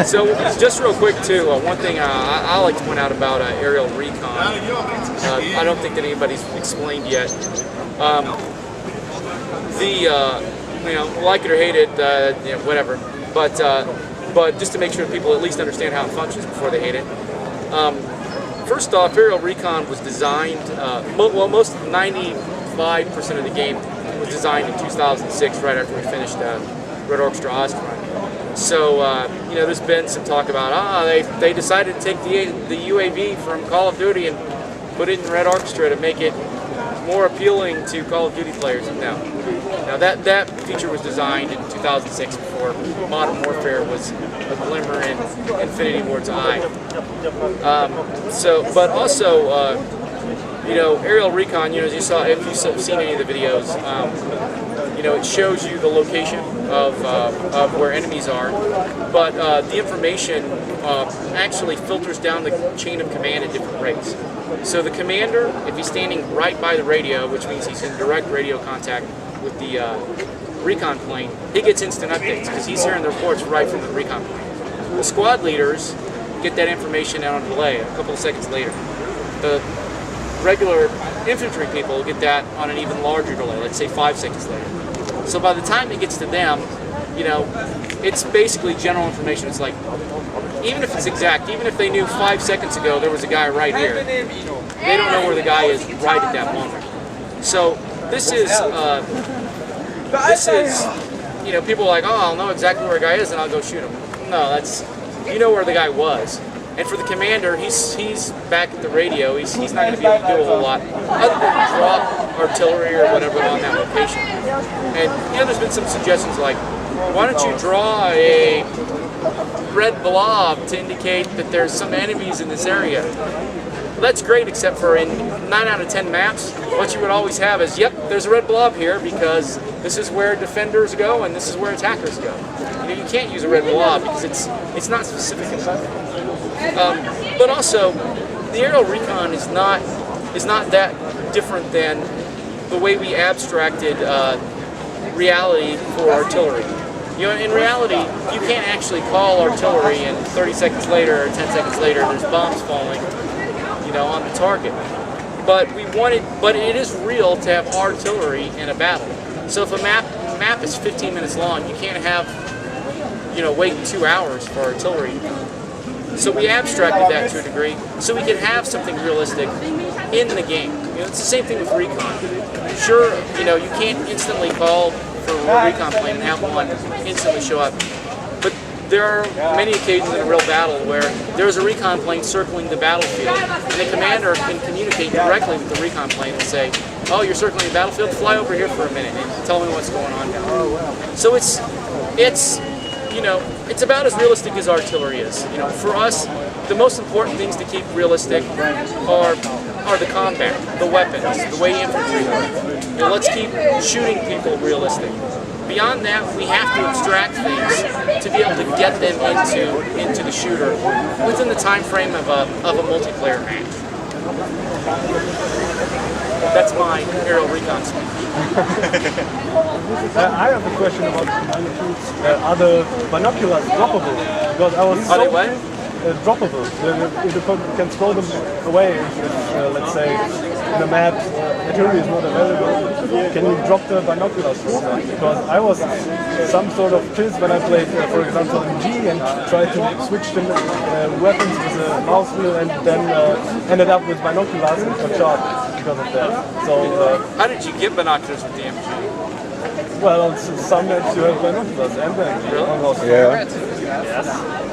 So just real quick too, one thing I like to point out about aerial recon, I don't think that anybody's explained yet. You know, like it or hate it, you know, whatever. But just to make sure people at least understand how it functions before they hate it. First off, aerial recon was designed. Well, most 95% of the game was designed in 2006, right after we finished Red Orchestra Austria. So you know, there's been some talk about they decided to take the UAV from Call of Duty and put it in Red Orchestra to make it more appealing to Call of Duty players. No. Now that feature was designed in 2006 before Modern Warfare was a glimmer in Infinity Ward's eye. But also, you know, aerial recon. You know, as you saw, if you've seen any of the videos, you know, it shows you the location of where enemies are, but the information actually filters down the chain of command at different rates. So the commander, if he's standing right by the radio, which means he's in direct radio contact with the recon plane, he gets instant updates because he's hearing the reports right from the recon plane. The squad leaders get that information out on delay a couple of seconds later. The regular infantry people get that on an even larger delay, let's say 5 seconds later. So by the time it gets to them, you know, it's basically general information. It's like, even if it's exact, even if they knew 5 seconds ago there was a guy right here, they don't know where the guy is right at that moment. So this is, you know, people are like, oh, I'll know exactly where a guy is and I'll go shoot him. No, that's, you know where the guy was. And for the commander, he's back at the radio. He's not going to be able to do a whole lot other than drop artillery or whatever on that location. And you know, there's been some suggestions like, why don't you draw a red blob to indicate that there's some enemies in this area? Well, that's great, except for in 9 out of 10 maps, what you would always have is, yep, there's a red blob here because this is where defenders go and this is where attackers go. You know, you can't use a red blob because it's not specific enough. But also, the aerial recon is not that different than the way we abstracted reality for artillery. You know, in reality, you can't actually call artillery and 30 seconds later or 10 seconds later there's bombs falling, you know, on the target. But it is real to have artillery in a battle. So if a map is 15 minutes long, you can't have, you know, wait 2 hours for artillery. So we abstracted that to a degree, so we could have something realistic in the game. You know, it's the same thing with recon. Sure, you know, you can't instantly call for a recon plane and have one instantly show up. But there are many occasions in a real battle where there's a recon plane circling the battlefield, and the commander can communicate directly with the recon plane and say, oh, you're circling the battlefield, fly over here for a minute and tell me what's going on down. So it's you know, it's about as realistic as artillery is. You know, for us, the most important things to keep realistic are the combat, the weapons, the way infantry work. You know, let's keep shooting people realistic. Beyond that, we have to abstract things to be able to get them into the shooter within the time frame of a multiplayer match. That's my aerial recon speech. I have a question about are the binoculars droppable? Because I was Are they what? Droppable. You can throw them away if, let's say, the map material is not available. Can you drop the binoculars from that? Because I was some sort of quiz when I played, for example, in G and tried to switch the weapons with a mouse wheel and then ended up with binoculars and got shot because of that. So how did you get binoculars with the MG? Well, some maps you have binoculars and then really? Yes.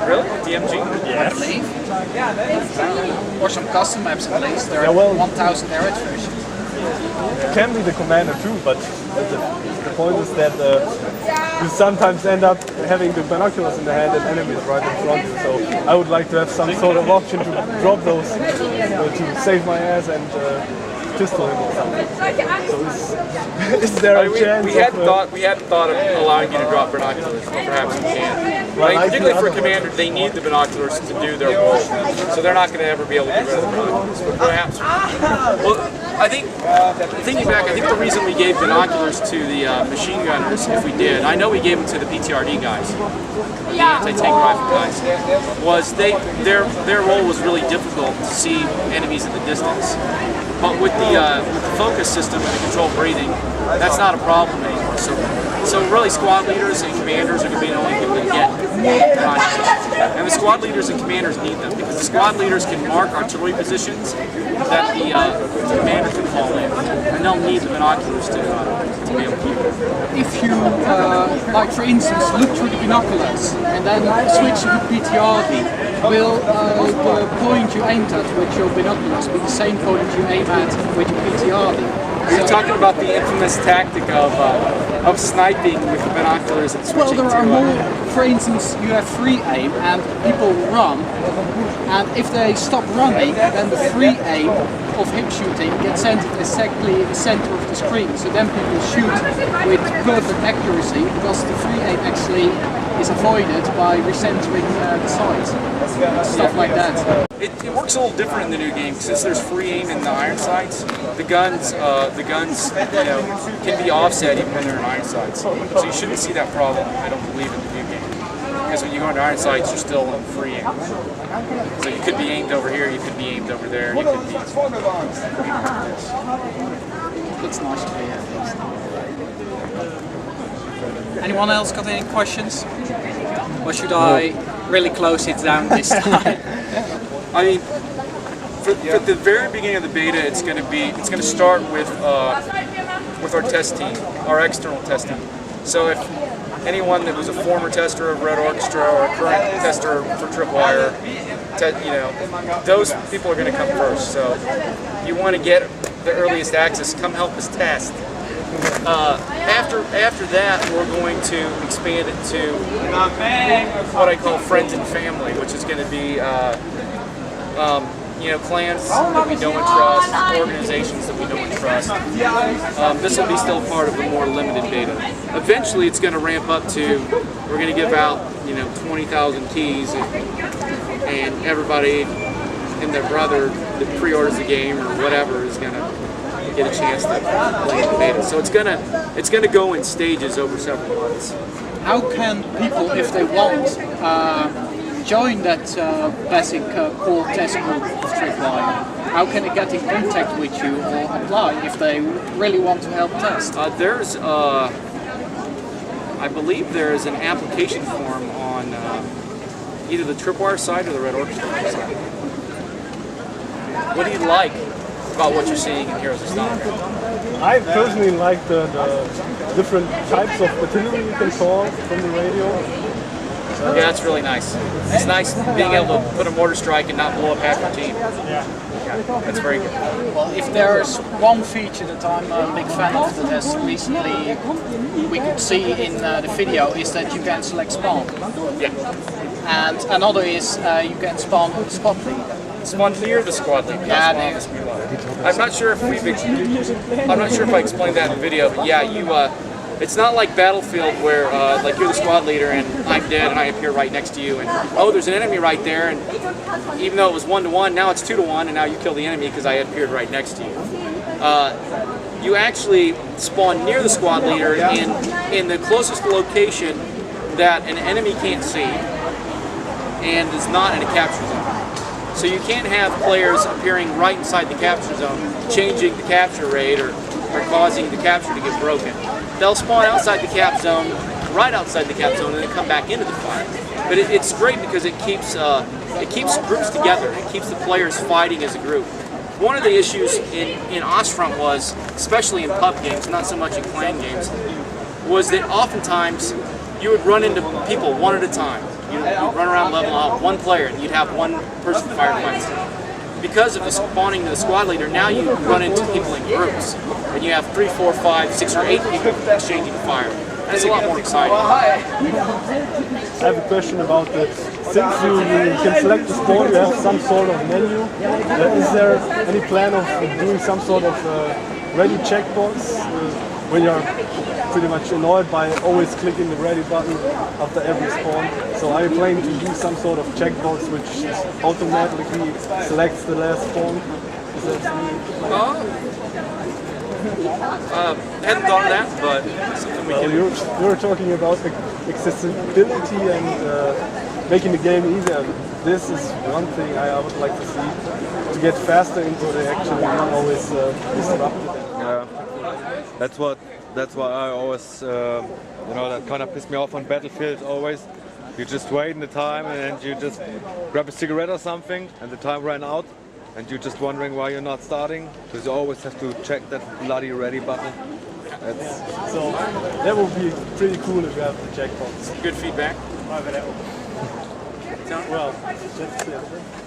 Really? DMG? Yes. I believe. Or some custom maps at least. There are 1000 average versions. It can be the commander too, but the point is that you sometimes end up having the binoculars in the hand and enemies right in front of you. So I would like to have some sort of option to drop those to save my ass and pistol him or something. So is there a chance? We hadn't thought of allowing you to drop binoculars, but perhaps we can. Well, particularly for a commander, they need the binoculars to do their role, so they're not going to ever be able to get rid of the binoculars. But perhaps. Well, I think, thinking back, I think the reason we gave binoculars to the machine gunners, if we did, I know we gave them to the PTRD guys, the anti-tank rifle guys, was their role was really difficult to see enemies at the distance. But with the focus system and the controlled breathing, that's not a problem anymore. So really squad leaders and commanders are going to be the only people that get binoculars. And the squad leaders and commanders need them because the squad leaders can mark artillery positions that the commander can fall in, and they'll need the binoculars to be able to keep it. If you, like for instance, look through the binoculars and then switch to PTRD, will the point you aimed at with your binoculars be the same point you aim at with your PTRD? You're talking about the infamous tactic of sniping with the binoculars and switching. Well, there are more. For instance, you have free aim and people run, and if they stop running, then the free aim of hip shooting gets centered exactly in the center of the screen. So then people shoot with perfect accuracy because the free aim actually is avoided by recentering the sights. Stuff like that. It works a little different in the new game since there's free aim in the iron sights. The guns, can be offset even when they're in iron sights. So you shouldn't see that problem, I don't believe, in the new game. Because when you go into iron sights, you're still in free aim. So you could be aimed over here, you could be aimed over there, you could be aimed over this. Looks nice to be at least. Anyone else got any questions? Or should I really close it down this time? I mean, for the very beginning of the beta, it's going to start with our test team, our external test team. So if anyone that was a former tester of Red Orchestra or a current tester for Tripwire, those people are going to come first. So if you want to get the earliest access, come help us test. After that, we're going to expand it to what I call friends and family, which is going to be clans that we know and trust, organizations that we know and trust. This will be still part of the more limited beta. Eventually, it's going to ramp up to we're going to give out 20,000 keys, and everybody and their brother that pre-orders the game or whatever is going to get a chance to play the beta. So it's gonna go in stages over several months. How can people, if they want, join that basic core test group of Tripwire? How can they get in contact with you or apply if they really want to help test? There's, I believe there is an application form on either the Tripwire side or the Red Orchestra side. What do you like about what you're seeing in Heroes of Stalingrad? I personally like the different types of artillery you can call from the radio. Yeah, that's really nice. It's nice being able to put a mortar strike and not blow up half your team. Yeah. That's very good. Well, if there's one feature that I'm a big fan of that has recently we could see in the video is that you can select spawn. Yeah. And another is you can spawn the spot lead. Spawn near the squad lead. Yeah, I'm not sure if I explained that in the video, but yeah, it's not like Battlefield where like you're the squad leader and I'm dead and I appear right next to you and oh, there's an enemy right there, and even though it was 1-to-1, now it's 2-to-1 and now you kill the enemy because I appeared right next to you. You actually spawn near the squad leader in the closest location that an enemy can't see and is not in a capture zone. So you can't have players appearing right inside the capture zone, changing the capture rate or causing the capture to get broken. They'll spawn outside the cap zone, right outside the cap zone, and then come back into the fight. But it's great because it keeps groups together. It keeps the players fighting as a group. One of the issues in Ostfront was, especially in pub games, not so much in clan games, was that oftentimes you would run into people one at a time. You'd run around level out one player and you'd have one person fire fights. Because of the spawning to the squad leader, now you run into people in groups. And you have 3, 4, 5, 6, or 8 people exchanging fire. That's a lot more exciting. I have a question about that. Since you can select the spawn, you have some sort of menu. Is there any plan of doing some sort of ready checkbox when you're pretty much annoyed by always clicking the ready button after every spawn? So are you planning to do some sort of checkbox which automatically selects the last spawn? Is that Hadn't thought of that, but something we Well, can. you're talking about accessibility and making the game easier. This is one thing I would like to see, to get faster into the action and not always disrupted. Yeah, that's why I always, you know, that kind of pissed me off on Battlefield always. You just wait in the time and you just grab a cigarette or something and the time ran out and you're just wondering why you're not starting because you always have to check that bloody ready button. So that would be pretty cool if you have the checkbox. Good feedback. Well, that's it.